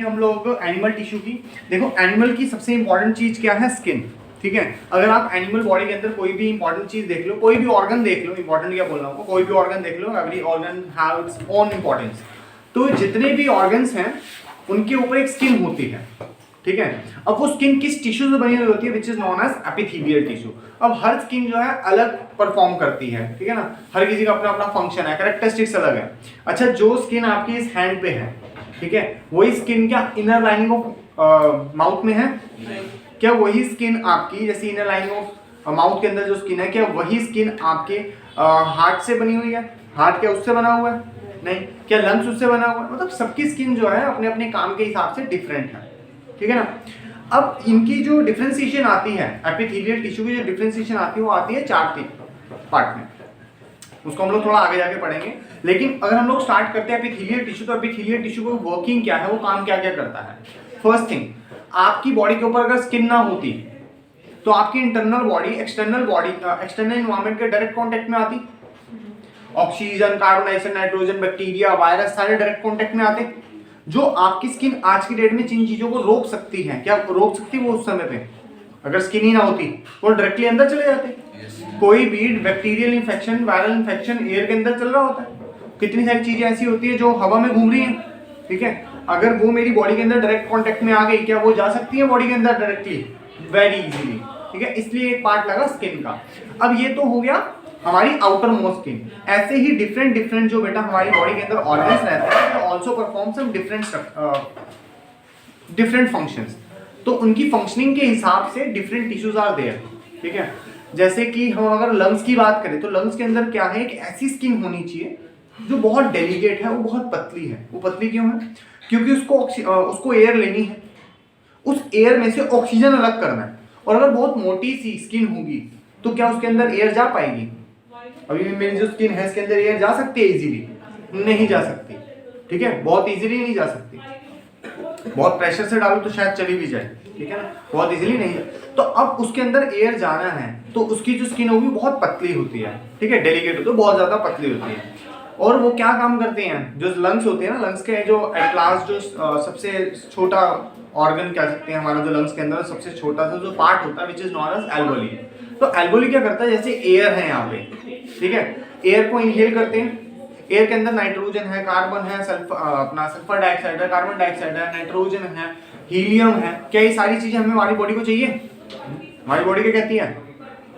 हम लोग animal tissue की देखो, एनिमल की सबसे इंपॉर्टेंट चीज क्या है? स्किन। ठीक है, अगर आप एनिमल बॉडी के अंदर कोई भी इंपॉर्टेंट चीज देख लो, कोई भी ऑर्गन देख लो, इंपॉर्टेंट क्या बोल रहा हूँ, कोई भी ऑर्गन देख लो, every organ have its own importance. तो जितने भी ऑर्गन्स हैं उनके ऊपर एक स्किन होती है। ठीक है, अब वो स्किन किस टिश्यू से बनी हुई होती है? Which is known as epithelial tissue. अब हर स्किन जो है अलग परफॉर्म करती है, ठीक है ना, हर किसी का अपना अपना फंक्शन है, कैरेक्टरिस्टिक्स अलग है। अच्छा, जो स्किन आपकी इस हैंड पे है, ठीक है, वही स्किन क्या इनर लाइनिंग ऑफ माउथ में है? क्या वही स्किन आपकी जैसे इनर लाइनिंग ऑफ माउथ के अंदर जो स्किन है, क्या वही स्किन आपके हार्ट से बनी हुई है? हार्ट क्या उससे बना हुआ है? नहीं। क्या लंग्स उससे बना हुआ है? मतलब सबकी स्किन जो है अपने अपने काम के हिसाब से डिफरेंट है, ठीक है ना। अब इनकी जो डिफ्रेंसिएशन आती है, एपिथेलियल टिश्यू की जो डिफ्रेंसिएशन आती है, वो आती है 4 पार्ट में। उसको हम लोग थोड़ा आगे जाके पढ़ेंगे, लेकिन अगर हम लोग स्टार्ट करते हैं एपिथेलियल टिश्यू, तो एपिथेलियल टिश्यू को वर्किंग क्या है, वो काम क्या क्या करता है। फर्स्ट थिंग, आपकी बॉडी के ऊपर अगर स्किन ना होती तो आपकी इंटरनल बॉडी एक्सटर्नल एनवायरनमेंट के डायरेक्ट कांटेक्ट में आती। Oxygen, carbon dioxide, nitrogen, bacteria, virus सारे डायरेक्ट कांटेक्ट में आते। जो आपकी स्किन आज की डेट में जिन चीजों को रोक सकती है, क्या रोक सकती है वो उस समय पे? अगर स्किन ही ना होती वो डायरेक्टली अंदर चले जाते। कोई भी bacterial infection, viral infection air के अंदर चल रहा होता है। कितनी सारी चीजें ऐसी होती है जो हवा में घूम रही हैं, ठीक है, अगर वो मेरी बॉडी के अंदर डायरेक्ट कांटेक्ट में आ गई, क्या वो जा सकती है बॉडी के अंदर डायरेक्टली? वेरी इजीली, ठीक है। इसलिए एक पार्ट लगा स्किन का। अब ये तो हो गया हमारी आउटर मोस्ट स्किन। ऐसे ही डिफरेंट जो बेटा हमारी बॉडी के अंदर ऑर्गन्स रहते हैं, also perform some different functions. तो उनकी फंक्शनिंग के हिसाब से डिफरेंट टिश्यूज आर देयर, ठीक है। जैसे कि हम अगर लंग्स की बात करें, तो लंग्स के अंदर क्या है, एक ऐसी स्किन होनी चाहिए जो बहुत डेलिकेट है, वो बहुत पतली है। वो पतली क्यों है? क्योंकि उसको एयर लेनी है, उस एयर में से ऑक्सीजन अलग करना है। और अगर बहुत मोटी सी स्किन होगी तो क्या उसके अंदर एयर जा पाएगी? अभी भी मेरी जो स्किन है इसके अंदर एयर जा सकती है इजीली? नहीं जा सकती, ठीक है, बहुत इजीली नहीं जा सकती। बहुत प्रेशर से डालो तो शायद चली भी जाए, ठीक है ना, बहुत इजीली नहीं। तो अब उसके अंदर एयर जाना है तो उसकी जो स्किन होगी बहुत पतली होती है, ठीक है, डेलिकेट होती है, बहुत ज्यादा पतली होती है। और वो क्या काम करते हैं, जो लंग्स होते हैं ना, लंग्स के जो एट लास्ट जो सबसे छोटा ऑर्गन कह सकते हैं हमारा, जो लंग्स के अंदर सबसे छोटा सा जो पार्ट होता है, which is known as alveoli. तो एल्वेओली क्या करता है, जैसे एयर है यहाँ पे, ठीक है, एयर को इनहेल करते हैं। एयर के अंदर नाइट्रोजन है, कार्बन है, सल्फर डाइऑक्साइड है, कार्बन डाइऑक्साइड है, नाइट्रोजन है, हीलियम है। क्या ये सारी चीजें हमें हमारी बॉडी को चाहिए? हमारी बॉडी क्या कहती है?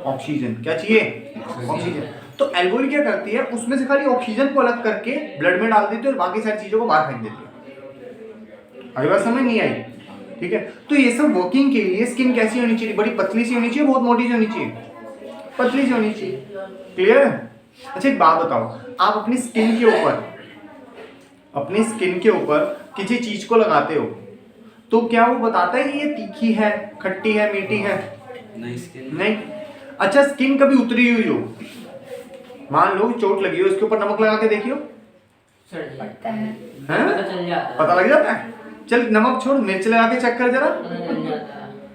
ऑक्सीजन। क्या चाहिए? ऑक्सीजन। तो एल्वेओली क्या करती है, उसमें से खाली ऑक्सीजन को अलग करके ब्लड में डाल देती है और बाकी सारी चीजों को बाहर फेंक देती है। अभी बात समझ नहीं आई, ठीक है। तो ये सब वर्किंग के लिए स्किन कैसी होनी चाहिए? बड़ी पतली सी होनी चाहिए, बहुत मोटी सी होनी चाहिए? पतली सी होनी चाहिए। क्लियर है? अच्छा, एक बात बताओ, आप अपनी स्किन के ऊपर किसी चीज को लगाते हो तो क्या वो बताता है कि ये तीखी है, खट्टी है, मीठी है? नहीं। अच्छा, स्किन कभी उतरी हुई हो, मान लो चोट लगी हो, इसके ऊपर नमक लगा के देखियो, पता है, पता लग जाता है। चल नमक छोड़, मिर्च लगा के चेक कर जरा,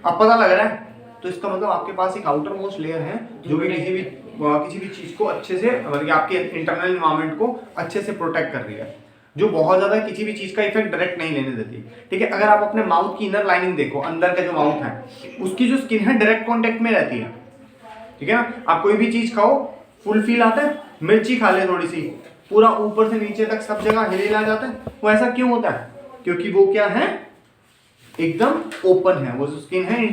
अब पता लग रहा है। तो इसका मतलब आपके पास एक आउटर मोस्ट लेयर है जो भी किसी भी चीज को अच्छे से, मतलब आपके इंटरनल एनवायरनमेंट को अच्छे से प्रोटेक्ट कर रही है, जो बहुत ज्यादा किसी भी चीज का इफेक्ट डायरेक्ट नहीं लेने देती, ठीक है। अगर आप अपने माउथ की इनर लाइनिंग देखो, अंदर का जो माउथ है उसकी जो स्किन है डायरेक्ट कॉन्टेक्ट में रहती है, ठीक है ना। आप कोई भी चीज खाओ, फुल फील आता है, मिर्ची खा ले थोड़ी सी, पूरा ऊपर से नीचे तक सब जगह हिला जाता है। वो ऐसा क्यों होता है? क्योंकि वो क्या है, एकदम ओपन है, वो जो स्किन है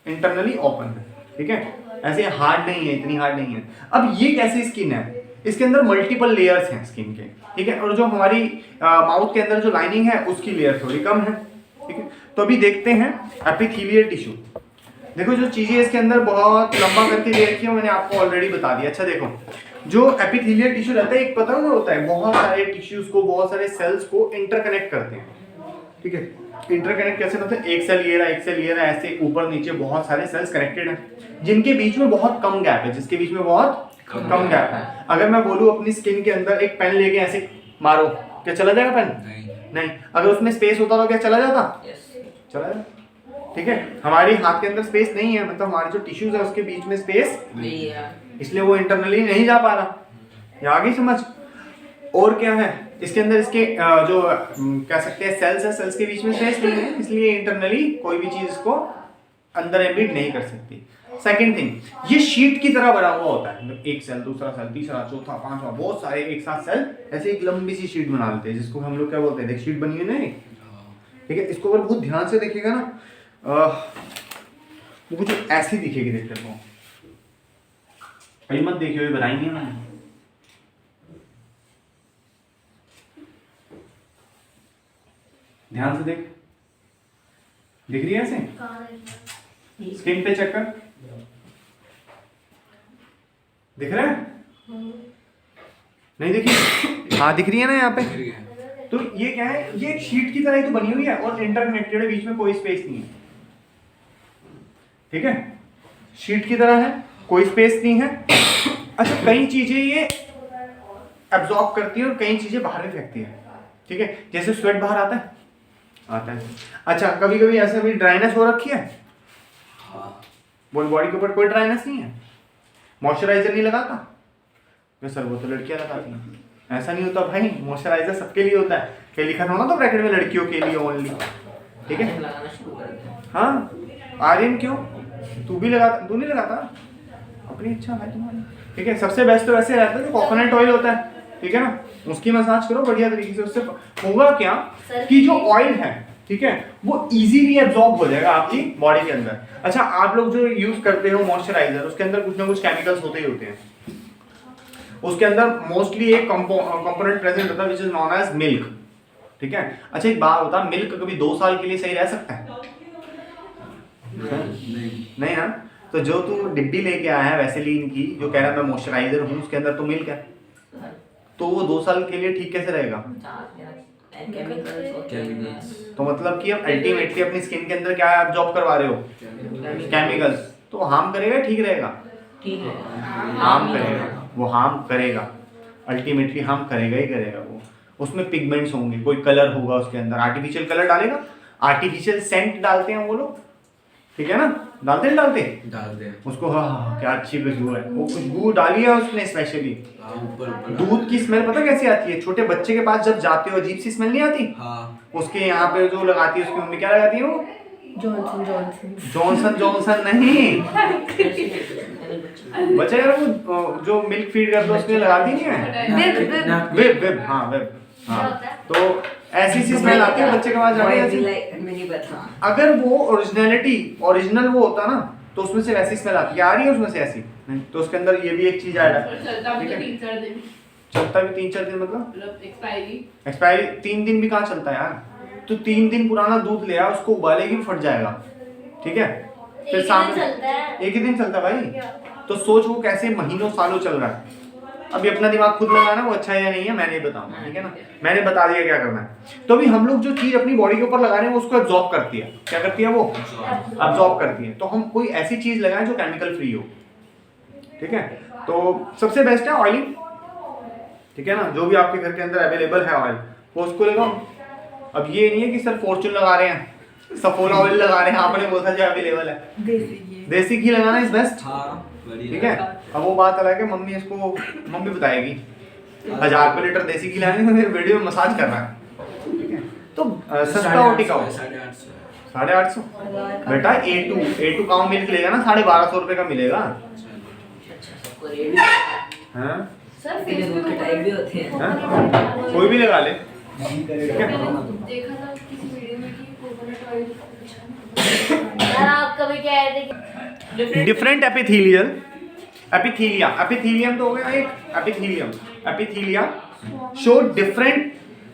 इंटरनली ओपन है, ठीक है, ऐसे हार्ड नहीं है, इतनी हार्ड नहीं है। अब ये कैसी स्किन है? इसके अंदर मल्टीपल लेयर्स हैं स्किन के, ठीक है, और जो हमारी माउथ के अंदर जो लाइनिंग है उसकी लेयर थोड़ी कम है, ठीक है। तो अभी देखते हैं एपिथेलियल टिश्यू। देखो, जो चीजें इसके अंदर बहुत लंबा करके दे रखी है मैंने आपको ऑलरेडी बता दिया। अच्छा देखो, जो एपिथेलियल टिश्यू रहता है, एक पता होता है, बहुत सारे टिश्यूज को, बहुत सारे सेल्स को इंटरकनेक्ट करते हैं, ठीक है। इंटरकनेक्ट कैसे होते हैं? एक सेल ये रहा, ऐसे ऊपर नीचे बहुत सारे सेल्स कनेक्टेड हैं जिनके बीच में बहुत कम गैप है, जिसके बीच में बहुत कम गैप है। अगर मैं बोलूं अपनी स्किन के अंदर एक पेन लेके ऐसे मारो, क्या चला जाएगा पेन? नहीं। अगर उसमें स्पेस होता तो क्या चला जाता? चला जाता, ठीक है। हमारी हाथ के अंदर स्पेस नहीं है, मतलब हमारे जो टिश्यूज है उसके बीच में स्पेस नहीं है, इसलिए वो इंटरनली नहीं जा पा रहा। ये आ गई समझ? और क्या है, इसके अंदर इसके जो कह सकते हैं सेल्स है, सेल्स के बीच में स्पेस नहीं है, इसलिए इंटरनली कोई भी चीज इसको अंदर एम्बिट नहीं कर सकती। सेकंड थिंग, ये शीट की तरह बना हुआ होता है, मतलब एक सेल, दूसरा सेल, तीसरा, चौथा, पांचवा, बहुत सारे एक साथ सेल ऐसे एक लंबी सी शीट बना लेते हैं, जिसको हम लोग क्या बोलते हैं, देख शीट बनी है ना, ठीक है। इसको अगर बहुत ध्यान से देखेगा ना वो कुछ ऐसी दिखेगी, देखते हो कहीं मत देखियो, ये बनाई नहीं है मैंने। ध्यान से देख, दिख रही है ऐसे, स्क्रीन पे चेक कर, दिख रहा है? नहीं दिखी? हाँ दिख रही है ना यहाँ पे। तो ये क्या है, ये एक शीट की तरह ही तो बनी हुई है और इंटरकनेक्टेड है, बीच में कोई स्पेस नहीं है, ठीक है, शीट की तरह है, कोई स्पेस नहीं है। अच्छा, कई चीजें ये एब्जॉर्ब करती है और कई चीजें बाहर भी फेंकती है, ठीक है, जैसे स्वेट बाहर आता है। अच्छा, कभी कभी ऐसा भी ड्राइनेस हो रखी है, बॉडी के ऊपर कोई ड्राइनेस नहीं है, मॉइस्चराइजर नहीं लगाता, सर वो तो लड़कियां लगाती हैं, ऐसा नहीं होता भाई, मॉइस्चराइजर सबके लिए होता है, क्या लिखा था ना तो ब्रैकेट में, लड़कियों के लिए ओनली, ठीक है। हाँ आर्यन क्यों, तू भी लगाता, तू नहीं लगाता, अपनी इच्छा है तुम्हारी, ठीक है। सबसे बेस्ट तो वैसे रहता है जो कोकोनट ऑयल होता है, ठीक है ना, उसकी मसाज करो बढ़िया तरीके से, उससे होगा क्या कि जो ऑयल है, ठीक है, वो इजीली एब्जॉर्ब हो जाएगा आपकी बॉडी के अंदर। अच्छा, आप लोग जो यूज करते हो मॉइस्चराइजर, उसके अंदर कुछ ना कुछ केमिकल्स होते ही होते हैं, उसके अंदर मोस्टली एक कंपोनेंट प्रेजेंट होता है which is known as milk, ठीक है। अच्छा, एक बात बता, मिल्क कभी 2 साल के लिए सही रह सकता है? नहीं ना। तो जो तू डिब्बी लेके आया है वैसेलीन की, जो कह रहा है मैं मॉइस्चराइजर हूँ, उसके अंदर तो मिल्क है, तो वो 2 साल के लिए ठीक कैसे रहेगा? तो मतलब कि अब अल्टीमेटली अपनी स्किन के अंदर क्या एब्जॉर्ब करवा रहे हो? केमिकल्स। तो हार्म करेगा, ठीक रहेगा? हार्म करेगा, वो हार्म करेगा, अल्टीमेटली हार्म करेगा ही करेगा। वो उसमें पिगमेंट्स होंगे, कोई कलर होगा उसके अंदर, आर्टिफिशियल कलर डालेगा, आर्टिफिशियल सेंट डालते हैं वो लोग, ठीक है ना, डालते हैं उसको। हाँ, क्या अच्छी खुशबू है, वो खुशबू डाली है उसने स्पेशली। दूध की स्मेल पता कैसी आती है? छोटे बच्चे के पास जब जाते हो अजीब सी स्मेल नहीं आती? उसके यहाँ पे जो लगाती है उसकी मम्मी क्या लगाती है? वो जॉनसन नहीं बच्चा यार, वो जो मिल्क फीड करता है उसमें लगाती नहीं है, वेब। हाँ, तो ऐसी सी स्मेल आती है बच्चे के पास जाके। अगर वो ओरिजिनल वो होता ना, तो उसमें से वैसी स्मेल आती है, आ रही है उसमें से ऐसी नहीं, तो उसके अंदर ये भी एक चीज आएगा। चलता भी 3-4 दिन, मतलब एक्सपायरी 3 दिन भी कहाँ चलता है यार? तो 3 दिन पुराना दूध ले आ, उसको उबालेगी फट जाएगा, ठीक है। फिर सामने एक ही दिन चलता है भाई, तो सोच वो कैसे महीनों सालों चल रहा है। अभी अपना दिमाग खुद लगाना, वो अच्छा है या नहीं है मैं नहीं बताऊंगा, ठीक है ना, मैंने बता दिया क्या करना है। तो अभी हम लोग जो चीज अपनी बॉडी के ऊपर लगा रहे हैं वो उसको एब्जॉर्ब करती है, क्या करती है? वो एब्जॉर्ब करती है। तो हम कोई ऐसी चीज लगाएं जो केमिकल फ्री हो, ठीक है। तो सबसे बेस्ट है ऑयलिंग, ठीक है ना, जो भी आपके घर के अंदर अवेलेबल है ऑयल, वो उसको लगाओ। अब ये नहीं है कि सर फॉर्चून लगा रहे हैं, सफोला ऑयल लगा रहे हैं, आपने बोला जो अवेलेबल है, देसी घी लगाना इज बेस्ट, ठीक है। अब वो बात अलग है, मम्मी बताएगी 1000 रुपये लीटर देसी घी लाने में, वीडियो में मसाज कर रहा है, ठीक है। तो सस्ता और टिकाऊ 850 बेटा। A2 काउ मिल्क लेगा ना 1250 रुपये का मिलेगा। हाँ कोई भी लगा ले, देखा था किसी वीडियो में कि कोकोनट ऑयल यार, आप कभी कह रहे थे कि डिफरेंट एपिथीलियम तो हो गया एक, एपिथीलिया show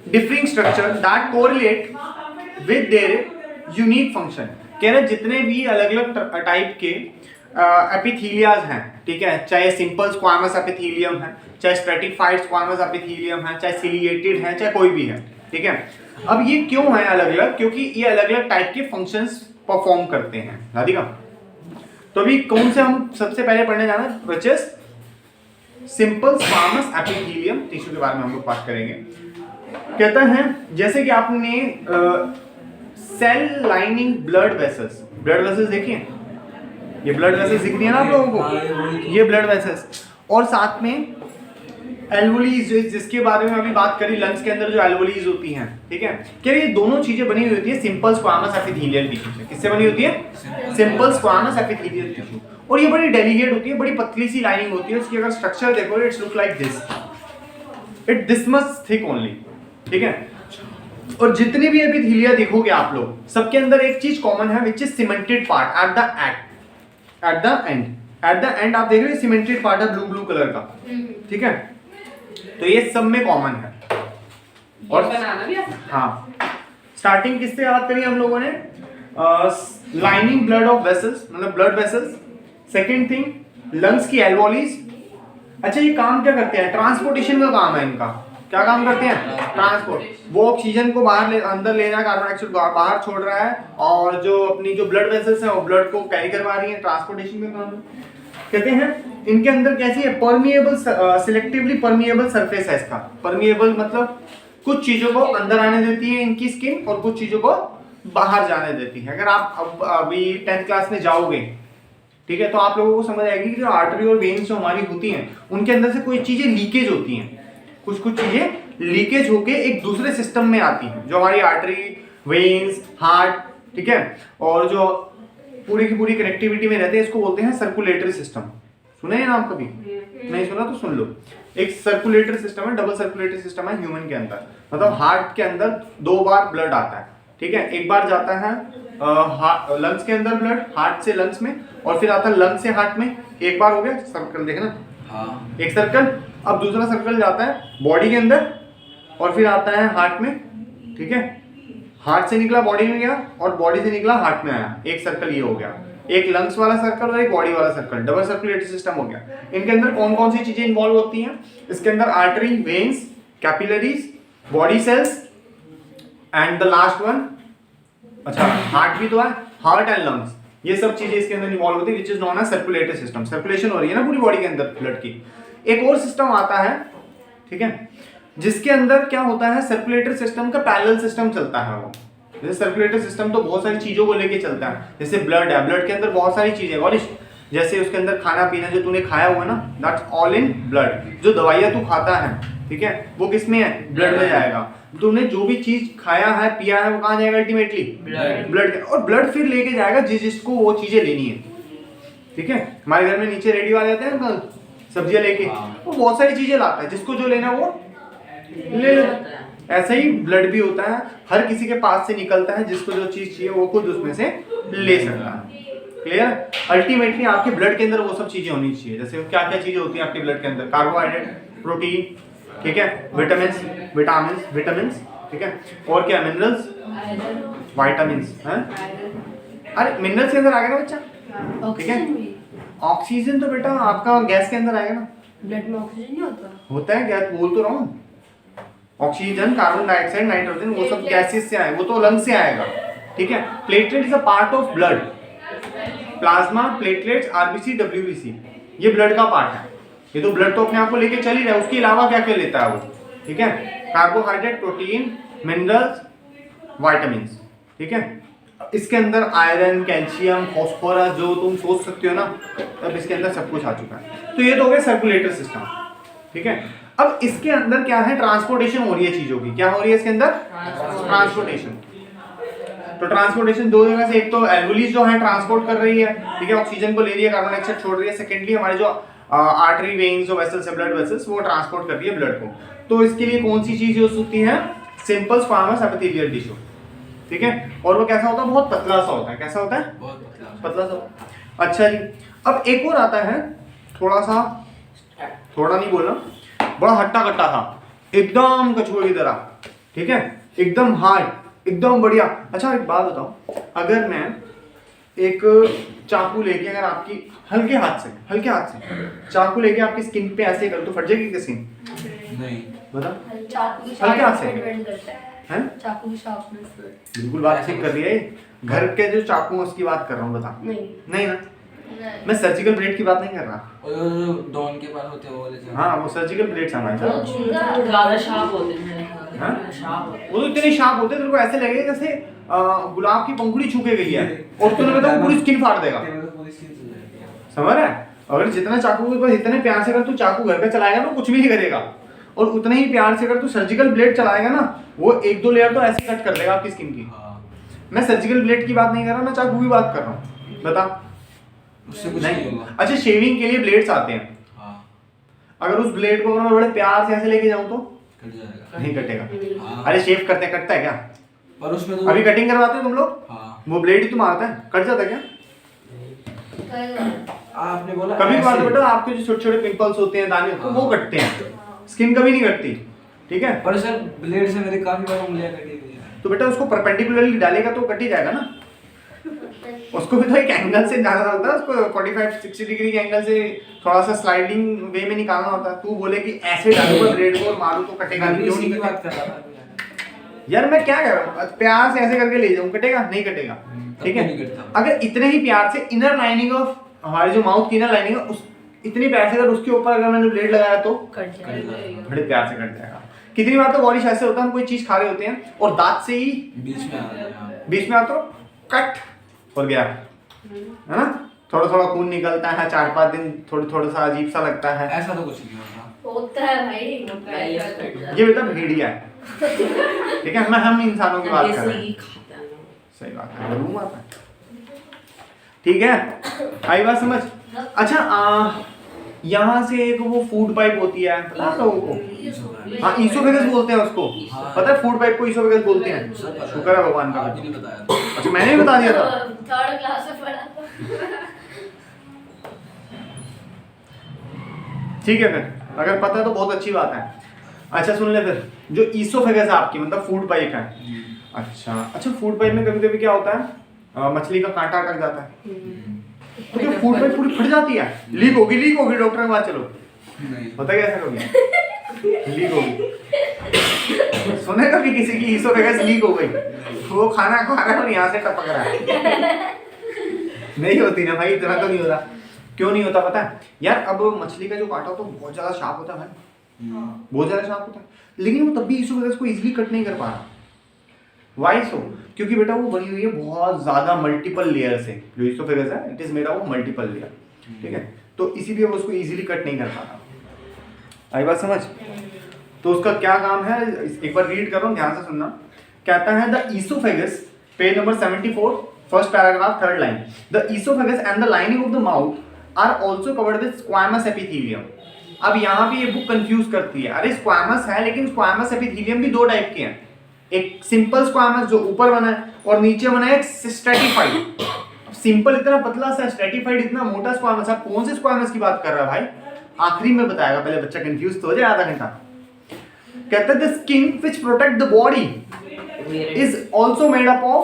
differing structure that correlate with their unique function. कह रहे जितने भी अलग अलग टाइप के एपिथीलियाज हैं, ठीक है, चाहे सिंपल स्क्वामस एपिथीलियम है, चाहे स्ट्रेटिफाइड स्क्वामस एपिथीलियम है, चाहे सिलिएटेड है, चाहे कोई भी है, ठीक है। अब ये क्यों है अलग अलग? क्योंकि ये अलग अलग टाइप के फंक्शंस परफॉर्म करते हैं, राधिका। तो अभी कौन से हम सबसे पहले पढ़ने जाना है? Which is simple squamous epithelium tissue के बारे में हम लोग बात करेंगे। कहता है जैसे कि आपने सेल लाइनिंग ब्लड वेसल्स देखिए, ये ब्लड वेसल्स दिख रही है ना आप लोगों को, ये ब्लड वेसल्स, और साथ में एल्वोलीज जिसके बारे में अभी बात करी, लंग्स के अंदर जो एल्वोलीज होती हैं, ठीक है, क्या ये दोनों चीजें बनी हुई होती है सिंपल स्क्वामस एपिथेलियल टिश्यू से। किससे बनी होती है? Simple squamous epithelial tissue. और ये बड़ी डेलिकेट होती है, बड़ी पतली सी लाइनिंग होती है। उसकी अगर स्ट्रक्चर देखो, it's look like this, it this much thick only, ठीक है। और जितनी भी एपिथेलिया देखोगे आप लोग, सबके अंदर एक चीज कॉमन है, which is cemented part at the end आप देख रहे हैं सीमेंटेड पार्ट है ब्लू कलर का, ठीक है। तो ये सब में कॉमन है। और बनाना भी आता है। हाँ, स्टार्टिंग किससे बात करी हम लोगों ने? लाइनिंग ब्लड ऑफ वेसल्स, मतलब blood vessels. Second thing lungs की एल्वोलीज। अच्छा, ये काम क्या करते हैं? ट्रांसपोर्टेशन का काम है इनका। क्या काम करते हैं? ट्रांसपोर्ट। वो ऑक्सीजन को अंदर ले रहा है, कार्बन डाइऑक्साइड बाहर छोड़ रहा है, और जो अपनी जो ब्लड वेसल्स हैं वो ब्लड को कैरी करवा रही है। ट्रांसपोर्टेशन का काम है। कहते हैं इनके अंदर कैसी है? परमिएबल, सिलेक्टिवली परमिएबल सरफेस है इसका। परमिएबल मतलब कुछ चीजों को अंदर आने देती है इनकी स्किन, और कुछ चीजों को बाहर जाने देती है। अगर आप अभी 10th क्लास में जाओगे, ठीक है, तो आप लोगों को समझ आएगी कि जो आर्टरी और वेन्स जो हमारी होती हैं, उनके अंदर से कोई चीजें लीकेज होती हैं। कुछ चीजें लीकेज होके एक दूसरे सिस्टम में आती हैं, जो हमारी आर्टरी, वेन्स, हार्ट, ठीक है, और जो पूरी की पूरी कनेक्टिविटी में रहते हैं, इसको बोलते हैं सर्कुलेटरी सिस्टम। सुने हैं नाम कभी? नहीं सुना तो सुन लो। एक सर्कुलेटरी सिस्टम है, डबल सर्कुलेटरी सिस्टम है ह्यूमन के अंदर। मतलब हार्ट के अंदर 2 बार ब्लड आता है, ठीक है। एक बार जाता है लंग्स के अंदर ब्लड, हार्ट से लंग्स में, और फिर आता है लंग्स से हार्ट में। एक बार हो गया सर्कल, देखना। हाँ। एक सर्कल। अब दूसरा सर्कल जाता है बॉडी के अंदर, और फिर आता है हार्ट में, ठीक है। हार्ट से निकला बॉडी में गया, और बॉडी से निकला हार्ट में आया। एक सर्कल ये हो गया, एक लंग्स वाला सर्कल और एक बॉडी वाला सर्कल, डबल सर्कुलेटरी सिस्टम हो गया। इनके अंदर कौन कौन सी चीजें इन्वॉल्व होती हैं? इसके अंदर artery, veins, capillaries, body cells, and the last one, अच्छा हार्ट भी तो है, हार्ट एंड लंग्स। ये सब चीजें इसके अंदर इन्वॉल्व होती है, which is known as circulatory system. Circulation हो रही है ना पूरी बॉडी के अंदर ब्लड की। एक और सिस्टम आता है, ठीक है, जिसके अंदर क्या होता है? सर्कुलेटरी सिस्टम का पैरेलल सिस्टम चलता है वो। जैसे सर्कुलेटरी सिस्टम तो बहुत सारी चीजों को लेके चलता है। जैसे ब्लड है, ब्लड के अंदर बहुत सारी चीजें गौरिश, जैसे उसके अंदर खाना पीना जो तूने खाया हुआ ना, दैट्स ऑल इन ब्लड। जो दवाइयाँ तू खाता है, ठीक है, वो किस में है? ब्लड में जाएगा। तूने जो भी चीज खाया है, पिया है, वो कहाँ जाएगा अल्टीमेटली? ब्लड। और ब्लड फिर लेके जाएगा जिसको वो चीजें लेनी है, ठीक है। हमारे घर में नीचे रेडी वाले आते हैं ना सब्जियां लेके, वो बहुत सारी चीजें लाता है, जिसको जो लेना वो ले लो। ऐसा ही ब्लड भी होता है, हर किसी के पास से निकलता है, जिसको जो चीज चाहिए वो खुद उसमें से ले सकता है। क्लियर? अल्टीमेटली आपके ब्लड के अंदर वो सब चीजें होनी चाहिए। जैसे क्या क्या चीजें होती हैं आपके ब्लड के अंदर? कार्बोहाइड्रेट, प्रोटीन, ठीक है, विटामिन्स, ठीक है, और क्या? मिनरल्स, वाइटामिन्स, हैं? अरे मिनरल्स के अंदर आ गया ना बच्चा, ठीक है। ऑक्सीजन तो बेटा आपका गैस के अंदर आएगा ना। ब्लड में ऑक्सीजन नहीं होता है, गैस बोल तो रहा हूँ। ऑक्सीजन, कार्बन डाइऑक्साइड, नाइट्रोजन, वो सब गैसेस से आए, वो तो लंग से आएगा, ठीक है। Platelet is a part of blood. Plasma, platelets, RBC, WBC, ये ब्लड का पार्ट है। ये तो ब्लड तो अपने आप को लेके चल ही रहा है, उसके अलावा क्या क्या लेता है वो, ठीक है। कार्बोहाइड्रेट, प्रोटीन, मिनरल्स, वाइटामिन्स, ठीक है। इसके अंदर आयरन, कैल्शियम, फॉस्फोरस, जो तुम सोच सकते हो ना, अब इसके अंदर सब कुछ आ चुका है। तो ये तो हो गया सर्कुलेटरी सिस्टम, ठीक है। अब इसके अंदर क्या है? ट्रांसपोर्टेशन हो रही है चीजों की। क्या हो रही है इसके अंदर? ट्रांसपोर्टेशन। तो ट्रांसपोर्टेशन दो जगह से, एक तो एल्वोलीज जो है ट्रांसपोर्ट कर रही है, ठीक है, ऑक्सीजन को ले रही है, कार्बन डाइऑक्साइड छोड़ रही है। सेकेंडली हमारे जो artery, veins, vessels, blood vessels, वो ट्रांसपोर्ट कर रही है ब्लड को। तो इसके लिए कौन सी चीज यूज होती है? सिंपल स्क्वामस एपिथेलियल टिश्यू, ठीक है। और वो कैसा होता है? बहुत पतला सा होता है। कैसा होता है? बहुत पतला सा। अच्छा जी, अब एक और आता है, थोड़ा नहीं बोलना, बड़ा हट्टा कट्टा था, एकदम कछुए की तरह, ठीक है, एकदम हार्ड, एकदम बढ़िया। अच्छा एक बात बताओ, अगर मैं एक चाकू लेके, अगर आपकी हल्के हाथ से चाकू लेके आपकी स्किन पे ऐसे कर, तो फट जाएगी क्या स्किन? नहीं, बता। हल्के हाथ से हैं? चाकू की शार्पनेस पे बिल्कुल बात ठीक कर रही है। घर के जो चाकू है उसकी बात कर रहा हूँ, बता। नहीं ना, मैं सर्जिकल ब्लेड की बात नहीं कर रहा। डॉन के पास होते हैं वो वाले। हाँ, वो सर्जिकल ब्लेड हमारे ज़्यादा शार्प होते हैं। वो तो इतने शार्प होते हैं, तेरे को ऐसे लगेगा जैसे गुलाब की पंखुड़ी छू के गई है, और तूने बताओ पूरी स्किन फाड़ देगा। समझ रहा है? अगर जितना चाकू के पास इतने प्यार से अगर तू चाकू घर पे चलाएगा ना, कुछ भी नहीं करेगा। और उतने ही प्यार से अगर तू सर्जिकल ब्लेड चलाएगा ना, वो 1-2 लेयर तो ऐसे कट कर देगा आपकी स्किन की। हाँ मैं सर्जिकल ब्लेड की बात नहीं कर रहा, मैं चाकू की बात कर रहा हूँ। बता। उससे कुछ नहीं होगा। अच्छा, शेविंग के लिए ब्लेड्स आते हैं, हाँ अगर उस ब्लेड को मैं बड़े प्यार से ऐसे लेके जाऊँ तो कट जाएगा। नहीं कटेगा। हाँ अरे शेव करते हैं, कटता है क्या? पर उसमें तो अभी कटिंग करवाते हो तुम लोग? हाँ वो ब्लेड ही तुम आता है, कट जाता है क्या? आपने बोला कभी बात ऐसे। बेटा, आपके जो छोटे छोटे पिंपल्स होते हैं, दाने होते हैं, वो कटते हैं, स्किन कभी नहीं कटती, ठीक है? पर सर ब्लेड से मेरी काफी बार उंगलियां कटी हुई है। तो बेटा उसको परपेंडिकुलरली डालेगा तो कट ही जाएगा ना। उसको भी तो एक एंगल से जाना होता है, उसको 45-60 डिग्री के एंगल से थोड़ा सा स्लाइडिंग वे में निकालना होता है। तू बोले कि ऐसे डालूंगा ब्लेड को और मारूं तो कटेगा नहीं, क्यों नहीं की बात कर कटेगा? रहा था यार मैं क्या कर रहा हूँ, प्यार से ऐसे करके ले जाऊँ, कटेगा नहीं कटेगा, ठीक है? नहीं कटता। अगर इतने ही प्यार से इनर लाइनिंग ऑफ हमारी जो माउथ की इनर लाइनिंग है, उस इतनी प्यार से अगर उसके ऊपर अगर मैंने ब्लेड लगाया तो कट जाएगा। बड़े प्यार से कट जाएगा। कितनी बार तो बॉडी ऐसे होता है, हम कोई चीज खा रहे होते हैं और दांत से ही बीच में आ रहा है। हाँ। बीच में आता तो कट हो गया, है ना? थोड़ा थोड़ा खून निकलता है, 4-5 दिन थोड़ा सा अजीब सा लगता है। ऐसा तो कुछ नहीं होता। होता है भाई, पहले से कट जाता ये बेटा भेड़िया है, ठीक है? हम इंसानों की बात कर जैसे रहे हैं। ही खाता है ना। सही बात है, मालूम आता है, ठीक है? आई बात समझ? अच्छा, यहाँ से एक वो फूड पाइप होती है, पता है लोगों को? हाँ, ईसोफेगस बोलते हैं उसको। हाँ। पता है फूड पाइप को ईसोफेगस बोलते हैं? सर पता शुक्र है भगवान का। आपने नहीं बताया था। अच्छा, मैंने भी बता दिया था। 3rd क्लास में पढ़ा था। ठीक है, फिर अगर पता है तो बहुत अच्छी बात है। अच्छा सुन ले, फिर जो ईसोफेगस है आपकी, मतलब फूड पाइप है। अच्छा, फूड पाइप में कभी कभी क्या होता है, मछली का कांटा अटक जाता है, तो क्या फूड पाइप पूरी फट जाती है? लीक होगी डॉक्टर के पास चलो। नहीं होता है क्या ऐसा कभी? लीक होगी, सुने कभी किसी की ईसोफेगस लीक हो गई, वो खाना खा रहा है और यहाँ से टपक रहा है? नहीं होती ना भाई, इतना तो नहीं होता। क्यों नहीं होता पता है यार? अब मछली का जो कांटा होता है बहुत ज्यादा शार्प होता है भाई, बहुत ज्यादा शार्प होता है, लेकिन वो तब भी ईसोफेगस को इजीली कट नहीं कर पा रहा। वाई सो? क्योंकि बेटा वो बनी हुई है बहुत ज्यादा मल्टीपल लेयर से। जो ईसोफेगस है, it is made of multiple layer, ठीक है? तो इसीलिए वो उसको इजीली कट नहीं कर पा रहा। आई बात समझ? तो उसका क्या काम है, एक बार रीड करो, ध्यान से सुनना। कहता है the oesophagus, page number 74, first paragraph, 3rd line. The oesophagus and the lining of the mouth are also covered with squamous epithelium. अब यहाँ भी ये बुक कंफ्यूज करती है। अरे स्क्वैमस है, लेकिन स्क्वैमस एपिथेलियम भी 2 टाइप के हैं। एक सिंपल स्क्वैमस जो ऊपर बना है, और नीचे बना है स्ट्रेटिफाइड। सिंपल इतना पतला सा, स्ट्रेटिफाइड इतना मोटा स्क्वैमस। आप कौन से स्क्वैमस की बात कर रहा है भाई? आखिरी में बताएगा, पहले बच्चा कंफ्यूज तो हो जाए आधा घंटा। कहता है the skin which protect the body is also made up of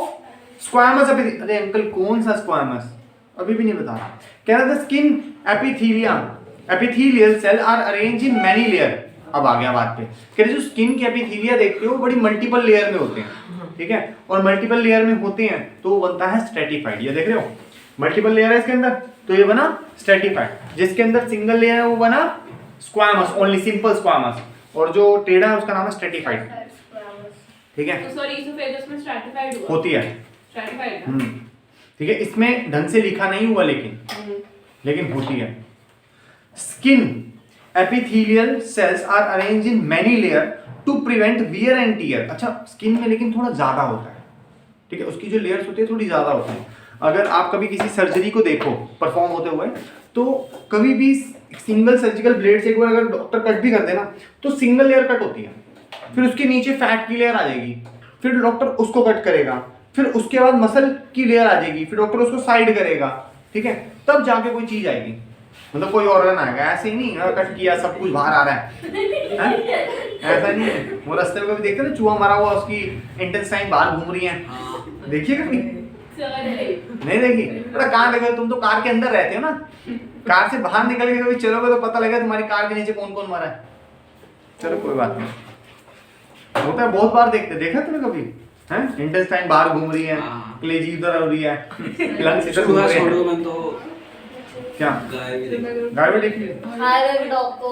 squamous epithelium. अरे अंकल कौन सा स्क्वैमस? अभी भी नहीं बता रहा। कह रहा the skin epithelial cell are arrange in many layer. अब आ गया बात पे। कह रहे जो स्किन के एपिथेलिया देखते हो बड़ी मल्टीपल लेयर में होते हैं, ठीक है? और मल्टीपल लेयर में होते हैं तो वो बनता है स्ट्रेटिफाइड। ये देख रहे हो, मल्टीपल लेयर है इसके अंदर, तो ये बना स्ट्रेटिफाइड। जिसके अंदर सिंगल लेयर है वो बना स्क्वैमस, ओनली सिंपल स्क्वैमस। और जो टेढ़ा है उसका नाम है स्ट्रेटिफाइड, ठीक है? तो सॉरी ईसोफेगस में स्ट्रैटिफाइड हुआ। होती है, स्ट्रैटिफाइड। ठीक है? इसमें ढंग से लिखा नहीं हुआ, लेकिन होती है। Skin epithelial cells are arranged in many layer to prevent wear and tear। अच्छा, स्किन में लेकिन थोड़ा ज्यादा होता है, ठीक है? उसकी जो लेयर्स होती है थोड़ी ज्यादा होती है। अगर आप कभी किसी सर्जरी को देखो परफॉर्म होते हुए, तो कभी भी सिंगल सर्जिकल ब्लेड से एक बार अगर डॉक्टर कट भी कर देना तो सिंगल लेयर कट होती है, फिर उसके नीचे फैट की लेयर आ जाएगी, फिर डॉक्टर उसको कट करेगा, फिर उसके बाद मसल की लेयर आ जाएगी, फिर डॉक्टर उसको साइड करेगा, ठीक है? तब जाके कोई चीज आएगी, मतलब कोई ऑर्गन आएगा। ऐसे ही नहीं कट किया सब कुछ बाहर आ रहा है, ऐसा नहीं है। वो रास्ते में कभी देखते ना चूहा मरा हुआ, उसकी इंटेस्टाइन बाहर घूम रही है, देखिए कभी? नहीं देखी? बड़ा कहाँ देखे? तुम तो कार के अंदर रहते हो ना, कार से बाहर निकल के कभी चलोगे तो पता लगेगा तुम्हारी कार के नीचे कौन कौन मरा है। चलो कोई बात नहीं, होता है, बहुत बार देखा तुमने कभी? हैं, इंटेस्टाइन बाहर घूम रही है, कलेजी इधर हो रही है, लंग्स इधर घूम रहे हैं। मैं तो क्या गाय भी देखी। गाय भी देखी? हाईवे में डॉग को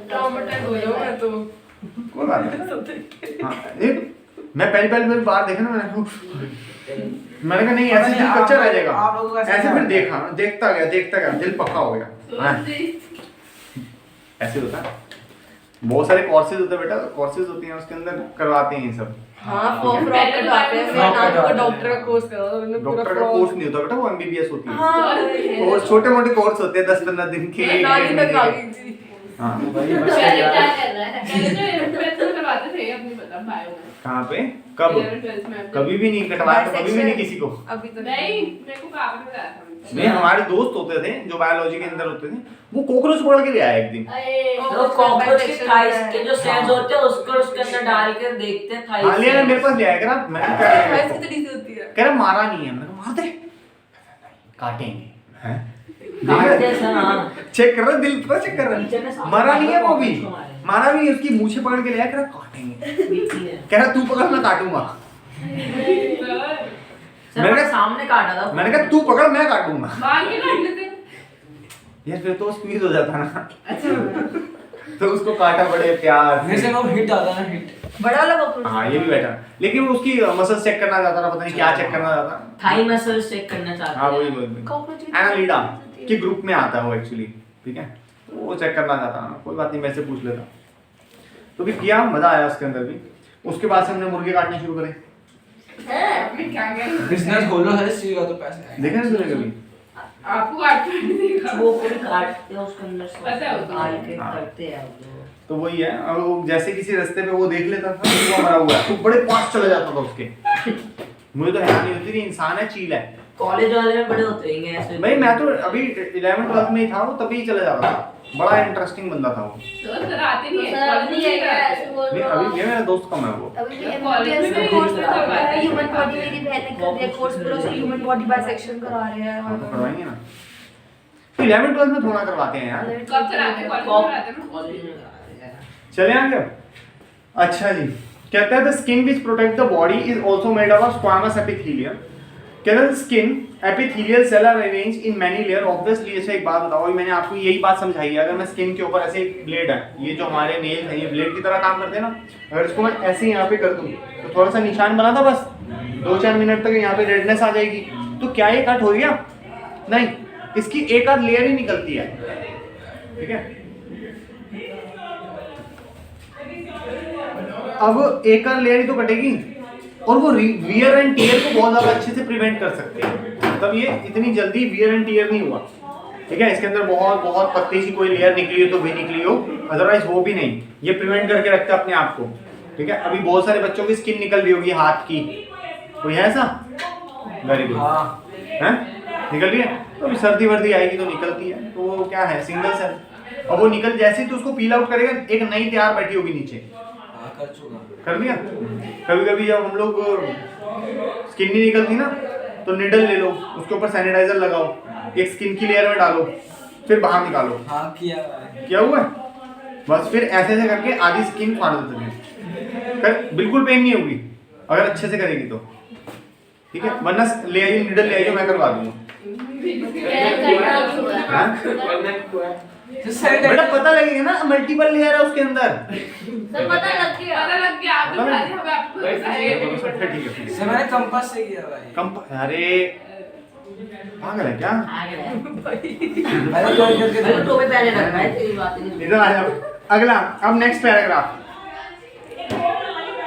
ट्रॉमेटाइज हो जाओ मैं तो। कोई बात नहीं। हाँ, एक मैं पहली बार देखा ना, मैंने कहा नहीं ऐसे दिल कच्चा रह जाएगा। ऐसे फिर देखता गया दिल पक्का हो गया। हाँ, ऐसे होता है। बहुत सारे कोर्सेज होते हैं बेटा, कोर्सेज होती हैं उसके अंदर करवाते हैं ये सब। हाँ फ्रॉक कटवाते हैं, फिर नाम को डॉक्टर का कोर्स करो, उन्होंने पूरा डॉक्टर का कोर्स नहीं होता बेटा, वो एमबीबीएस होती है। हाँ और छोटे मोटे कोर्स होते हैं 10-15 दिन के। नानी तक आ गई थी। हाँ पहले क्या कर रहा है? पहले तो 11th में करवाते थे अपनी मतलब बायो में। कहाँ पे कब? 11th में कभी भी नहीं कटवाया, कभी भी नहीं किसी को। अभी तो नहीं, मेरे को पापा ने बताया था। नहीं, हमारे दोस्त होते थे जो बायोलॉजी के अंदर होते थे, वो कॉकरोच पकड़ के ले आए एक दिन। अरे तो कॉकरोच के थाइस के जो सेल्स होते हैं उसको उसके अंदर डाल के देखते हैं थाइस। हाँ ले आए, मेरे पास ले आया, कह रहा मैंने क्या किया थाइस इसको? कितनी सी होती है? कह रहा मारा नहीं है, मैंने कहा मार दे, काटेंगे हैं, काटते हैं सर, हाँ। चेक कर रहा, दिल पर चेक कर रहा, मरा नहीं है वो भी, मारा भी नहीं, उसकी मूछें पकड़ के ले आया, कह रहा काटेंगे, कह रहा तू पकड़ मैं काटूंगा। सर मैंने मैंने कहा- सामने काटा था। मैंने कहा तू पकड़ मैं काटूंगा। मार के काट लेते। यार फिर तो स्क्वीज हो जाता ना। तो उसको काटा बड़े प्यार वैसे से। वो हिट आता है ना, हिट। बड़ा वाला कॉकरोच। हाँ ये भी बेटा, लेकिन वो उसकी मसल्स चेक करना चाहता था, पता नहीं क्या चेक करना चाहता। थाई मसल्स चेक करना चाहते हाँ हैं। वही कॉकरोच एनालिडा के ग्रुप में आता है वो एक्चुअली, ठीक है, तो वो चेक करना चाहता। कोई बात नहीं, मैं से पूछ लेता। तो भी किया, मजा आया उसके अंदर भी। उसके बाद से हमने मुर्गे काटने शुरू करे। मैं क्या क्या बिजनेस खोलो है, इस चीज का तो पैसे आएंगे। देखा ना तूने कभी? आपको काट के नहीं देखा। वो पूरी काटते हैं उसके अंदर से पता है उसको। डाल के हाँ। करते हैं वो। तो वही है, और वो जैसे किसी रास्ते पे वो देख लेता था वो मरा हुआ है, तो बड़े पास चले जाता था उसके। मुझे तो हैरानी होती थी, इंसान है चील है कॉलेज वाले में बड़े होते हैं ऐसे। भाई। मैं तो अभी 11th-12th में ही था, वो तभी चला जाता था। बड़ा इंटरेस्टिंग बंदा था वो। तो सर आते नहीं है। सर अब नहीं है क्या ऐसे बोल नहीं रहे हो? अभी ये मेरा दोस्त कम है वो। अभी भी कॉलेज में MBBS भी कोर्स नहीं कर रहा है, करवाते। ह्यूमन बॉडी मेरी बहन ने कर दिया कोर्स, पूरा ह्यूमन बॉडी बाइसेक्शन करा रहे हाँ, तो हैं। करवाएंगे ना। तो 11th-12th में थोड़ा करवाते हैं यार। कब कराते हैं? कॉलेज में कराते हैं ना। कॉलेज में कराते हैं। चले आगे अब। अच्छा जी, कहता है the skin which protect the body is also made up of squamous epithelium. कहता है skin epithelial cell are arranged in many layer. Obviously अच्छा एक बात बताओ, अभी मैंने आपको यही बात समझाई है। अगर मैं स्किन के ऊपर ऐसे एक ब्लेड है, ये जो हमारे नेल है ये ब्लेड की तरह काम करते हैं ना, अगर इसको मैं ऐसे यहाँ पे कर दूं तो थोड़ा सा निशान बना था, बस 2-4 मिनट तक यहाँ पे रेडनेस आ जाएगी। तो क्या ये कट हो गया? नहीं, इसकी एक आध लेयर ही निकलती है, ठीक है। अब एक आध लेयर ही तो कटेगी, और वो वियर एंड टियर को बहुत ज्यादा अच्छे से प्रिवेंट कर सकते हैं। तब ये इतनी जल्दी वियर एंड टियर नहीं हुआ, ठीक है। इसके अंदर बहुत बहुत पतली सी कोई लेयर निकली हो तो भी निकली हो, अदरवाइज वो भी नहीं। ये प्रिवेंट करके रखता है अपने आप को, ठीक है। अभी बहुत सारे बच्चों की स्किन निकल रही होगी हाथ की, कोई है ऐसा? Very good. हाँ हैं? निकल रही है? तो अभी सर्दी वर्दी आएगी तो निकलती है, तो वो क्या है, सिंगल सेल। और वो निकल जैसे ही तो उसको पील आउट करेगा, एक नई तैयार बैठी होगी नीचे। हाँ कर चुका। कर लिया। कभी कभी जब हम लोग स्किन नहीं निकलती ना, तो निडल ले लो, उसके ऊपर सैनिटाइजर लगाओ, एक स्किन की लेयर में डालो, फिर बाहर निकालो। हाँ किया है। क्या हुआ है? बस फिर ऐसे ऐसे करके आधी स्किन फाड़ देते थे। बिल्कुल पेन नहीं होगी अगर अच्छे से करेगी तो, ठीक है। वरना ले आइए, निडल ले आइए, मैं करवा दूंगा। हाँ? बेटा पता लगेगा ना, मल्टीपल लेयर है उसके अंदर। सर पता लग गया। पता लग गया। आप दिखा रहे हैं आपको ठीक है, ठीक है। से मैंने कंपास से किया भाई। अरे पागल है क्या? आगे रहे। मैंने तो करके मैंने तो टोपी पहने रखा है, तेरी बात नहीं। इधर आ जाओ। अगला, अब नेक्स्ट पैराग्राफ।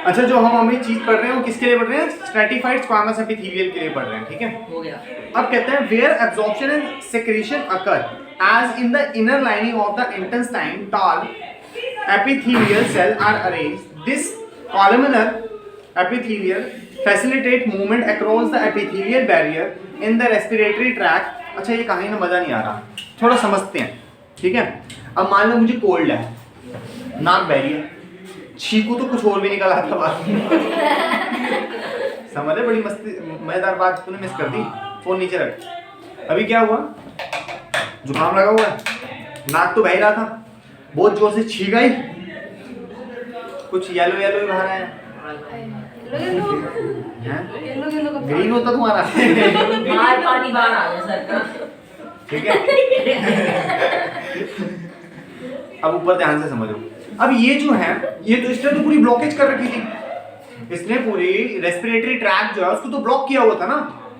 अच्छा, जो हम अभी चीज पढ़ रहे हैं वो किसके लिए पढ़ रहे हैं? स्ट्रैटिफाइड स्क्वामस एपिथेलियल के लिए पढ़ रहे हैं, ठीक है। हो गया। अब कहते हैं where absorption and secretion occur as in the inner lining of the intestine tall epithelial cell are arranged. This columnar epithelial facilitate movement across the epithelial barrier in the respiratory tract. अच्छा ये कहानी में मजा नहीं आ रहा, थोड़ा समझते हैं, ठीक है। अब मान लो मुझे कोल्ड है, नाक बह रही है, छींकू तो कुछ और भी निकल आता बात। समझ रहे? बड़ी मस्ती मजेदार बात तूने मिस कर दी। फोन नीचे रख। अभी क्या हुआ? जुकाम लगा हुआ है, नाक तो बह रहा था, बहुत जोर से छींक आई, कुछ येलो येलो ही बाहर आया हैं? ग्रीन होता तुम्हारा। बाहर पानी बाहर आ गया सर का। ठीक है। अब ऊपर ध्यान से समझो। अब ये जो है, ये तो इसने तो पूरी ब्लॉकेज कर रखी थी, इसने पूरी रेस्पिरेटरी ट्रैक जो है उसको तो ब्लॉक किया हुआ था ना।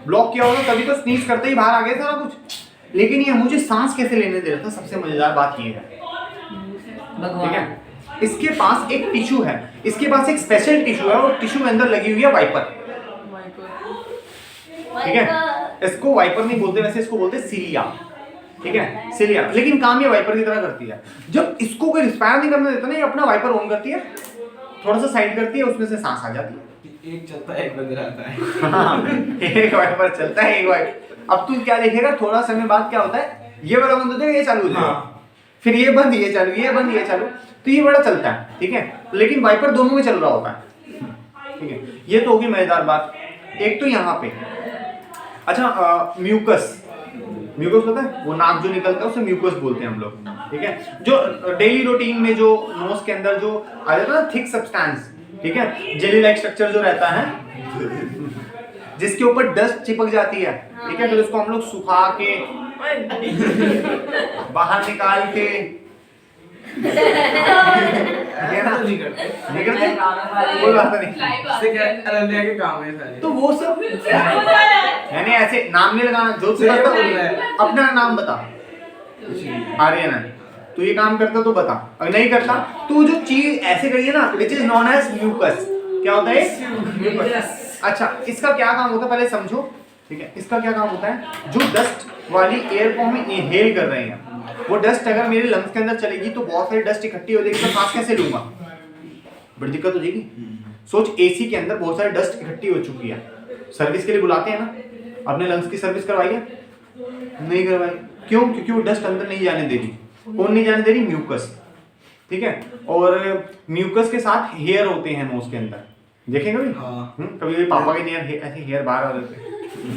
ब्लॉक किया हुआ था तभी तो स्नीज करते ही बाहर आ गया सारा कुछ। लेकिन ये मुझे सांस कैसे लेने दे रहा था, सबसे मजेदार बात ये है, ठीक है। इसके पास एक टिश्यू है, इसके पास एक स्पेशल टिश्यू है और टिश्यू के अंदर लगी हुई है वाइपर। ठीक है, इसको वाइपर नहीं बोलते, वैसे इसको बोलते सिलिया। ठीक है, सिलिया, लेकिन काम ये वाइपर की तरह करती है। जब इसको कोई रिस्पायर नहीं करने देता ना, ये अपना वाइपर ऑन करती है, थोड़ा सा साइड करती है, उसमें से सांस आ जाती है। एक चलता है, एक बंद रहता है। हाँ, एक वाइपर चलता है, एक वाइपर। अब तू क्या देखेगा, थोड़ा समय बाद क्या होता है, ये वाला बंद हो जाएगा, ये चालू हो जाएगा, फिर ये बंद, ये चालू, ये बंद, ये चालू, तो ये बड़ा चलता है। ठीक है, लेकिन वाइपर दोनों में चल रहा होता है। ठीक है, ये तो होगी मजेदार बात। एक तो यहाँ पे अच्छा म्यूकस, म्यूकस पता है, वो नाक जो निकलता है उसे म्यूकस बोलते हैं हम लोग। ठीक है, जो डेली रूटीन में जो नोज के अंदर जो आ जाता है ना थिक सब्सटेंस, ठीक है, जेली लाइक स्ट्रक्चर जो रहता है, जिसके ऊपर डस्ट चिपक जाती है। ठीक है, फिर उसको हम लोग सुखा के बाहर निकाल के नहीं करते। नहीं करते, कोई बात नहीं। इससे क्या अनन्या के काम है सारे। तो वो सब यानी ऐसे नाम नहीं लगाना, जो तू करता है अपना नाम बता। आर्यन है, तू ये काम करता तो बता, अगर नहीं करता तो जो चीज ऐसे करिए ना, which is known as mucus. क्या होता है म्यूकस? अच्छा, इसका क्या काम होता है पहले समझो। ठीक है, इसका क्या काम होता है, जो डस्ट वाली एयर को हम इनहेल कर रहे हैं, वो डस्ट अगर मेरे लंग्स के अंदर चलेगी तो बहुत सारी डस्ट इकट्ठी हो जाएगी, तो सांस कैसे लूंगा, बड़ी दिक्कत हो जाएगी। सोच, एसी के अंदर बहुत सारी डस्ट इकट्ठी हो चुकी है, सर्विस के लिए बुलाते हैं ना, अपने लंग्स की सर्विस करवाई है? नहीं करवाई, क्यों? क्योंकि वो डस्ट अंदर नहीं जाने दे रही। कौन नहीं जाने दे रही? म्यूकस। ठीक है, और म्यूकस के साथ हेयर होते हैं नोज के अंदर, देखें कभी? हाँ। कभी पापा के नहीं ऐसे हेयर बाहर आ जाते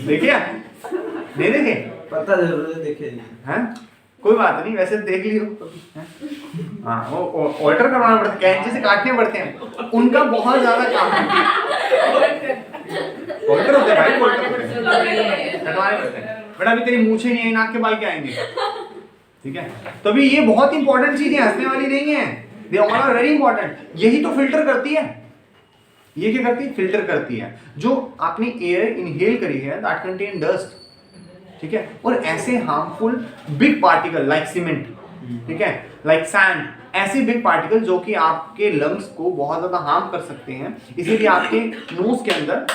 देखिए, नहीं देखे? पता जरूर है, देखे हैं? कोई बात नहीं, वैसे देख लियो। हाँ, वो ऑल्टर करवाना पड़ता है, कैंची से काटने पड़ते हैं, उनका बहुत ज्यादा काम है। ऑल्टर होते हैं भाई, ऑल्टर होते हैं, कटवाने पड़ते हैं। बेटा अभी तेरी मूछें नहीं आई, नाक के बाल क्या आएंगे? ठीक है, तो अभी ये बहुत इंपॉर्टेंट चीजें, हंसने वाली नहीं है, they all are very important. यही तो फिल्टर करती है। ये क्या करती है? फिल्टर करती है। जो आपने एयर इनहेल करी है, दैट कंटेन डस्ट। ठीक है, और ऐसे harmful big particle like cement, ठीक है, लाइक सैंड, ऐसे बिग पार्टिकल जो कि आपके लंग्स को बहुत ज्यादा हार्म कर सकते हैं। इसीलिए आपके नोज के अंदर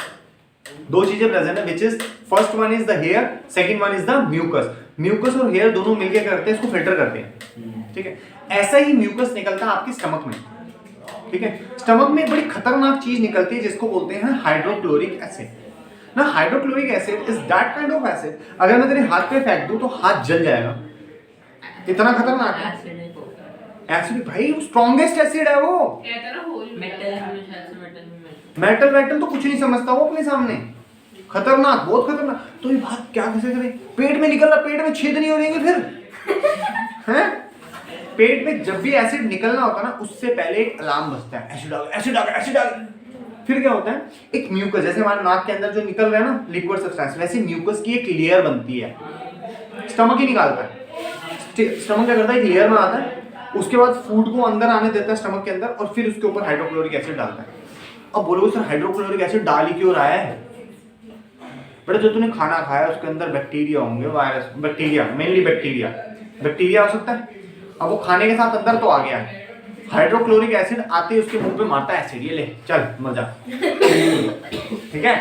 दो चीजें प्रेजेंट है, which is first one is the hair, second one is the mucus. Mucus और हेयर दोनों मिलकर करते हैं, इसको फिल्टर करते हैं। ठीक है, ऐसा ही म्यूकस निकलता है आपके स्टमक में। ठीक है, स्टमक में बड़ी खतरनाक चीज निकलती है जिसको बोलते हैं हाइड्रोक्लोरिक एसिड। ना, hydrochloric acid is that kind of acid, अगर मैं तेरे हाथ पे फेंक दूं तो हाथ जल जाएगा, इतना खतरनाक है। एसिड भाई, स्ट्रॉन्गेस्ट एसिड है वो। कहता ना होल मेटल वेटल तो कुछ नहीं समझता वो अपने सामने, खतरनाक, बहुत खतरनाक। तो ये बात क्या कैसे करें? पेट में निकल रहा, पेट में छेद नहीं हो जाएंगे फिर? हैं? पेट में जब भी एसिड निकलना होता है ना, उससे पहले एक अलार्म बजता है, एसिड आ गया, एसिड आ गया, एसिड आ गया। फिर क्या होता है, एक म्यूकस, जैसे हमारे नाक के अंदर जो निकल रहा है ना लिक्विड सब्सटेंस, वैसे म्यूकस की एक लेयर बनती है, स्टमक ही निकालता है। स्टमक क्या करता है, एक लेयर बनाता है, उसके बाद फूड को अंदर आने देता है स्टमक के अंदर, और फिर उसके ऊपर हाइड्रोक्लोरिक एसिड डालता है। अब बोलोगे सर हाइड्रोक्लोरिक एसिड डाल ही क्यों रहा है? बेटा जो तूने खाना खाया उसके अंदर बैक्टीरिया होंगे, वायरस, बैक्टीरिया, मेनली बैक्टीरिया हो सकता है। अब वो खाने के साथ अंदर तो आ गया है, हाइड्रोक्लोरिक एसिड आते ही उसके मुंह पे मारता है एसिड, ये ले चल मजा। ठीक है,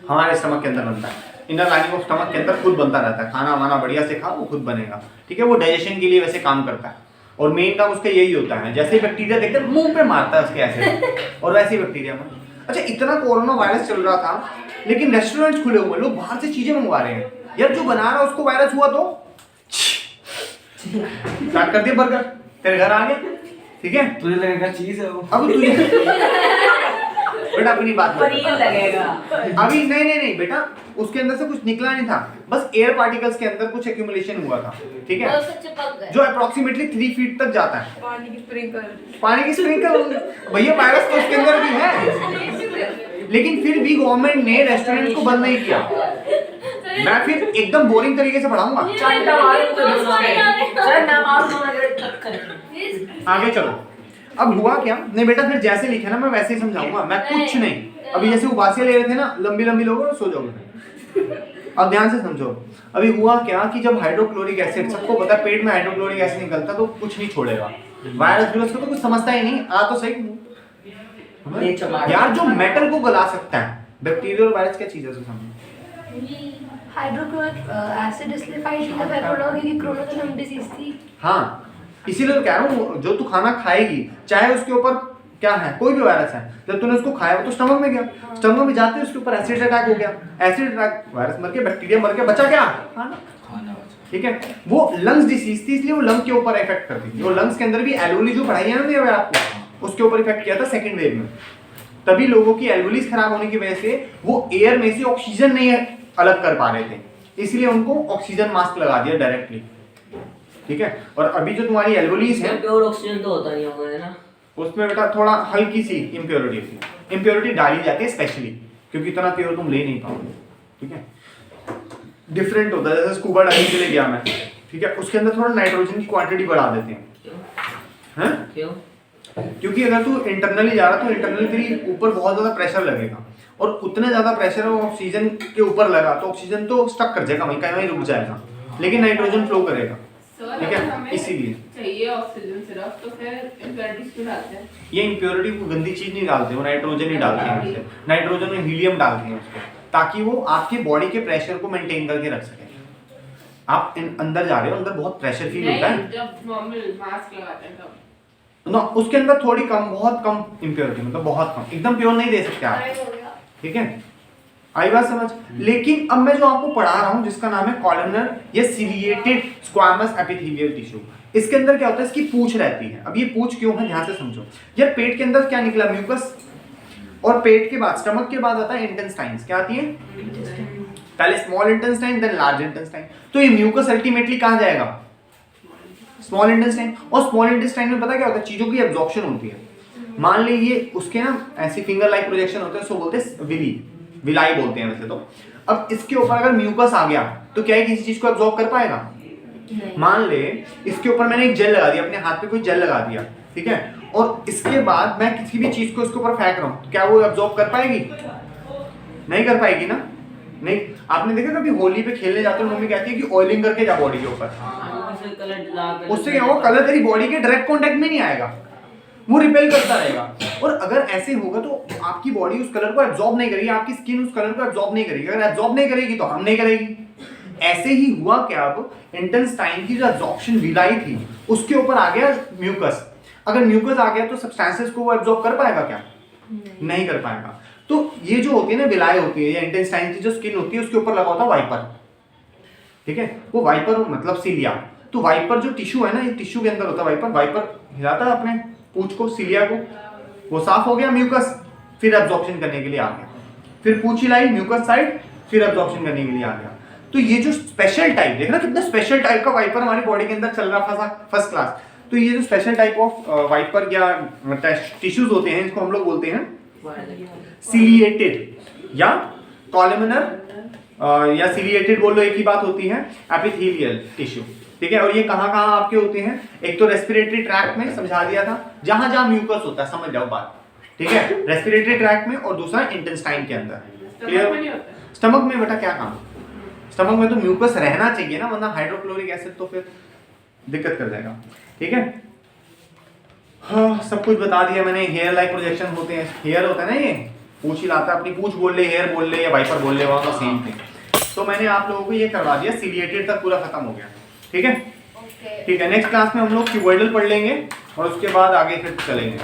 हमारे स्टमक के अंदर बनता है, इनर लाइनिंग ऑफ स्टमक के अंदर खुद बनता रहता है, खाना वाना बढ़िया से खाओ वो खुद बनेगा। ठीक है, वो डाइजेशन के लिए वैसे काम करता है, और मेन काम उसका यही होता है, जैसे बैक्टीरिया देखते हैं मुंह पे मारता है उसके एसिड, और वैसे ही बैक्टीरिया में। अच्छा, इतना कोरोना वायरस चल रहा था, लेकिन रेस्टोरेंट्स खुले हुए, लोग बाहर से चीजें मंगवा रहे हैं। यार जो बना रहा है उसको वायरस हुआ तो स्टार्ट कर दिया बर्गर, तेरे घर आ गया। ठीक है, तुझे लगेगा चीज है वो। अब तुझे बेटा अपनी बात पनीर लगेगा। अभी नहीं बेटा, उसके अंदर से कुछ निकला नहीं था, बस एयर पार्टिकल्स के अंदर कुछ एक्यूमुलेशन हुआ था। ठीक है, जो अप्रोक्सीमेटली 3 फीट तक जाता है। पानी की स्प्रिंकल भैया, वायरस तो उसके अंदर भी है, लेकिन फिर भी गवर्नमेंट ने रेस्टोरेंट को बंद नहीं किया। मैं फिर एकदम बोरिंग तरीके से पढ़ाऊंगा। आगे चलो, अब हुआ क्या? नहीं बेटा, फिर जैसे लिखे ना मैं वैसे ही समझाऊंगा, मैं कुछ नहीं। अभी जैसे उबासियां ले रहे थे ना, लंबी लंबी लोगों सो जाओगे। अब ध्यान से समझो, अभी हुआ क्या कि जब हाइड्रोक्लोरिक एसिड, सबको पता है पेट में हाइड्रोक्लोरिक एसिड निकलता तो कुछ नहीं छोड़ेगा, वायरस को तो कुछ समझता ही नहीं, आ तो सही ये चमाट यार जो मेटल को गला सकता है, बैक्टीरिया और वायरस क्या चीज है उसको समझो। हाइड्रोक्लोरिक एसिड इसलिए फाइट की दफा कोरोना क्योंकि कोरोना तो लंग डिसीज थी। हाँ इसीलिए तो कह रहा हूँ, जो तू खाना खाएगी चाहे उसके ऊपर क्या है, कोई भी वायरस है, जब तूने उसको खाया वो तो स्टमक में गया, स्टमक में जाते उसके ऊपर एसिड अटैक हो गया, एसिड अटैक वायरस मर के बैक्टीरिया मर के बचा क्या, खाना। ठीक है, वो लंग्स डिसीज थी इसलिए वो लंग के ऊपर इफेक्ट करती थी, और लंग्स के अंदर भी एल्वोली जो पढ़ाई है ना मैंने आपको, उसके ऊपर इफेक्ट किया था सेकंड वेव में। तभी लोगों की एल्वोलीज खराब होने की वजह से वो एयर में से ऑक्सीजन नहीं अलग कर पा रहे थे, इसलिए उनको ऑक्सीजन मास्क लगा दिया डायरेक्टली। ठीक है, और अभी जो तुम्हारी एल्वोलीज है प्योर ऑक्सीजन तो होता नहीं होगा, है ना? उसमें बेटा थोड़ा हल्की सी इम्प्योरिटी डाली जाती है स्पेशली, क्योंकि इतना प्योर तुम ले नहीं पाओगे। ठीक है, डिफरेंट होता है, जैसे स्कूबा डाइविंग के लिए गया मैं, ठीक है, उसके अंदर थोड़ा नाइट्रोजन की क्वांटिटी बढ़ा देते हैं। हैं? क्यों? क्योंकि अगर तू इंटरनली जा रहा तो इंटरनली तेरी ऊपर बहुत ज्यादा प्रेशर लगेगा, और उतने ज्यादा प्रेशर ऑक्सीजन के ऊपर लगा तो ऑक्सीजन तो स्टक कर जाएगा, वहीं कहीं रुक जाएगा, लेकिन नाइट्रोजन फ्लो करेगा। सर ठीक है, अगर हमें इसीलिए चाहिए ऑक्सीजन सिर्फ तो फिर इम्प्योरिटीज क्यों डालते हैं? ये इम्प्योरिटी को गंदी चीज नहीं डालते, वो नाइट्रोजन ही डालते हैं उससे, नाइट्रोजन में हीलियम डालते हैं उसको, ताकि वो आपके बॉडी के प्रेशर को मेंटेन करके रख सके। आप अंदर जा रहे हो, अंदर बहुत प्रेशर फील होता है नहीं, जब नॉर्मल मास्क लगाते हैं तब ना, उसके अंदर थोड़ी कम, बहुत कम इम्प्योरिटी, मतलब बहुत कम, एकदम प्योर नहीं दे सकते आप। हो गया। ठीक है, आई बात समझ। लेकिन अब मैं जो आपको पढ़ा रहा हूं जिसका नाम है कॉलमनर या सिलिएटेड स्क्वामस एपिथेलियल टिश्यू, इसके अंदर क्या होता है, इसकी पूंछ रहती है। अब ये पूंछ क्यों है, ध्यान से समझो। यार पेट के अंदर क्या निकला, म्यूकस, और पेट के बाद, स्टमक के बाद आता है इंटेस्टाइन्स। क्या आती है? पहले small intestine, then large intestine. तो ये म्यूकस अल्टीमेटली कहां जाएगा? Small intestine. और स्मॉल इंटेस्टाइन में पता क्या होता है, चीजों की एब्जॉर्प्शन होती है। मान ली ये उसके ना ऐसे फिंगर लाइक प्रोजेक्शन होते हैं, उसको बोलते हैं विलाई बोलते हैं वैसे तो। अब इसके ऊपर अगर म्यूकस आ गया तो क्या है, किसी चीज को एब्जॉर्ब कर पाएगा? मान ले इसके ऊपर मैंने एक जेल लगा दिया, अपने हाथ पे कोई जेल लगा दिया, ठीक है, और इसके बाद मैं किसी भी चीज को इसके ऊपर फेंक रहा हूं, क्या वो एब्जॉर्ब कर पाएगी? नहीं कर पाएगी ना। नहीं, आपने देखा कभी होली पे खेलने जाते हो, मम्मी कहती है कि ऑयलिंग करके जा बॉडी के ऊपर, उससे क्या होगा, कलर तेरी बॉडी के डायरेक्ट कांटेक्ट में नहीं आएगा, वो रिपेल करता रहेगा। और अगर ऐसे होगा तो आपकी बॉडी उस कलर को एब्जॉर्ब नहीं करेगी, आपकी स्किन उस कलर को एब्जॉर्ब नहीं करेगी। अगर एब्जॉर्ब नहीं करेगी तो हम नहीं करेगी। ऐसे ही हुआ क्या, अब इंटेस्टाइन की जो एब्जॉर्प्शन विलाई थी उसके ऊपर आ गया म्यूकस। अगर म्यूकस आ गया तो सब्सटेंसेस को वो एब्जॉर्ब कर पाएगा क्या? नहीं कर पाएगा। तो ये जो होती है ना विलाई होती है, या इंटेस्टाइन की जो स्किन होती है उसके ऊपर लगा होता है वाइपर। ठीक है, वो वाइपर मतलब सीलिया। तो वाइपर जो टिश्यू है ना, ये टिश्यू के अंदर होता है वाइपर। वाइपर हिलाता है अपने पूंछ को, सीलिया को, वो साफ हो गया म्यूकस, फिर एब्जॉर्प्शन करने के लिए आ गया। फिर पूंछ हिलाई, म्यूकस साइड, फिर एब्जॉर्प्शन करने के लिए आ गया। तो ये जो स्पेशल टाइप, देखना कितना स्पेशल टाइप का वाइपर हमारी बॉडी के अंदर चल रहा था, फर्स्ट क्लास। तो ये जो स्पेशल टाइप ऑफ वाइपर या टिश्यूज होते हैं, इसको हम लोग बोलते हैं सिलिएटेड या कॉलमनर या सिलिएटेड, बोलो एक ही बात होती है, एपिथेलियल टिश्यू। ठीक है, और ये कहाँ कहाँ आपके होते हैं? एक तो रेस्पिरेटरी ट्रैक्ट में समझा दिया था, जहां जहां म्यूकस होता है, समझ जाओ बात। ठीक है, रेस्पिरेटरी ट्रैक्ट में, और दूसरा इंटेस्टाइन के अंदर। क्लियर? स्टमक में बेटा क्या काम? स्टमक में तो म्यूकस रहना चाहिए ना, वरना हाइड्रोक्लोरिक एसिड तो फिर दिक्कत कर जाएगा। ठीक है, हाँ सब कुछ बता दिया मैंने। हेयर लाइक प्रोजेक्शन होते हैं, हेयर होता है ना, ये पूंछ हिलाता है, अपनी पूंछ बोल ले, हेयर बोल ले, या वाइपर बोल ले, वहाँ का सेम थिंग। तो मैंने आप लोगों को ये करवा दिया, सिलिएटेड तक पूरा खत्म हो गया। ठीक है, ठीक है, नेक्स्ट क्लास में हम लोग क्यूबॉइडल पढ़ लेंगे और उसके बाद आगे फिर चलेंगे।